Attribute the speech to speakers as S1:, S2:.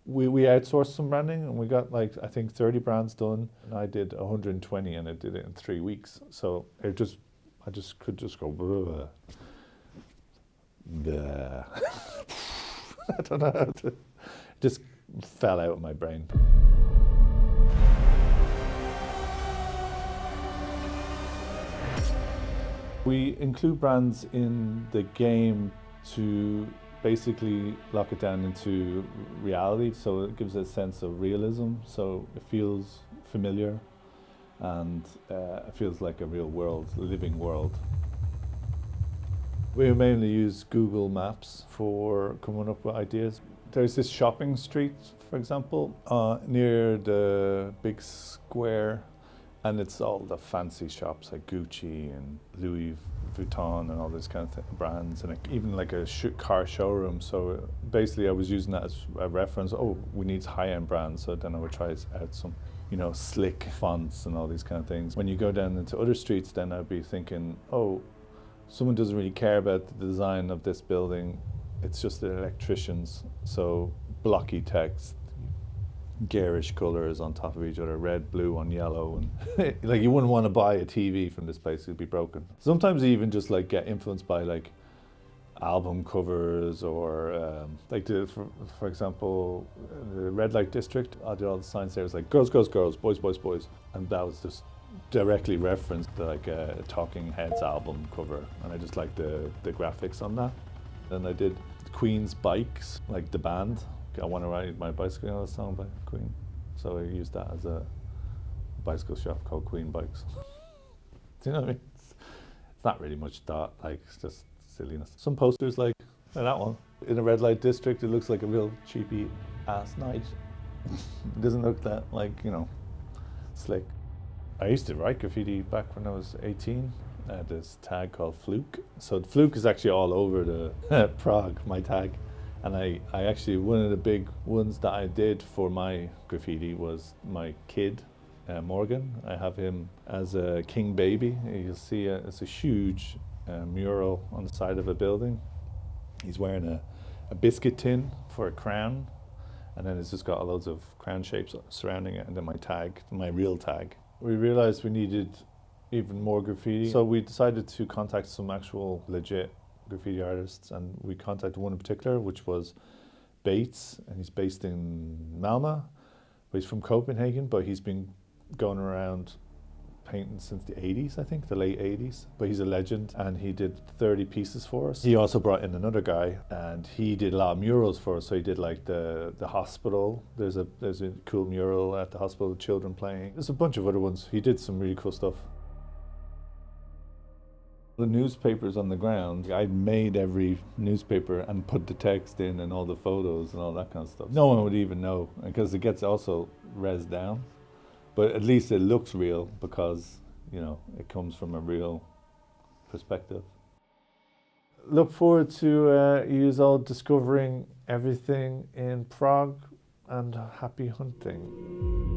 S1: We outsourced some branding, and we got like, I think 30 brands done, and I did 120, and I did it in 3 weeks. So I just could just go bleh. Bleh. I don't know how to, it just fell out of my brain. We include brands in the game to basically lock it down into reality, so it gives a sense of realism, so it feels familiar and it feels like a real world, a living world. We mainly use Google Maps for coming up with ideas. There's this shopping street, for example, near the big square, and it's all the fancy shops like Gucci and Louis Vuitton and all this kind of brands, and even like a car showroom. So basically I was using that as a reference. Oh, we need high-end brands, so then I would try out some, slick fonts and all these kind of things. When you go down into other streets, then I'd be thinking, oh, someone doesn't really care about the design of this building. It's just the electricians. So blocky text, garish colors on top of each other, red, blue on yellow, and like you wouldn't want to buy a TV from this place, it'd be broken. Sometimes you even just like get influenced by like album covers, or for example, the red light district, I did all the signs there. It was like girls, girls, girls, boys, boys, boys, and that was just directly referenced to like a Talking Heads album cover, and I just liked the graphics on that. Then I did Queen's Bikes, like the band. I want to ride my bicycle, a song by Queen. So I used that as a bicycle shop called Queen Bikes. Do you know what I mean? It's not really much thought, like it's just silliness. Some posters like that one. In a red light district, it looks like a real cheapy ass night. It doesn't look that slick. I used to write graffiti back when I was 18. I had this tag called Fluke. So Fluke is actually all over the Prague, my tag. And I actually, one of the big ones that I did for my graffiti was my kid, Morgan. I have him as a king baby. You'll see it's a huge mural on the side of a building. He's wearing a biscuit tin for a crown, and then it's just got loads of crown shapes surrounding it, and then my tag, my real tag. We realized we needed even more graffiti, so we decided to contact some actual legit graffiti artists, and we contacted one in particular, which was Bates, and he's based in Malmö, but he's from Copenhagen, but he's been going around painting since the 80s, I think, the late 80s, but he's a legend, and he did 30 pieces for us. He also brought in another guy, and he did a lot of murals for us. So he did like the hospital. There's a cool mural at the hospital, children playing. There's a bunch of other ones. He did some really cool stuff. The newspapers on the ground, I made every newspaper and put the text in and all the photos and all that kind of stuff. No one would even know, because it gets also rezzed down, but at least it looks real because, it comes from a real perspective. Look forward to you all discovering everything in Prague, and happy hunting.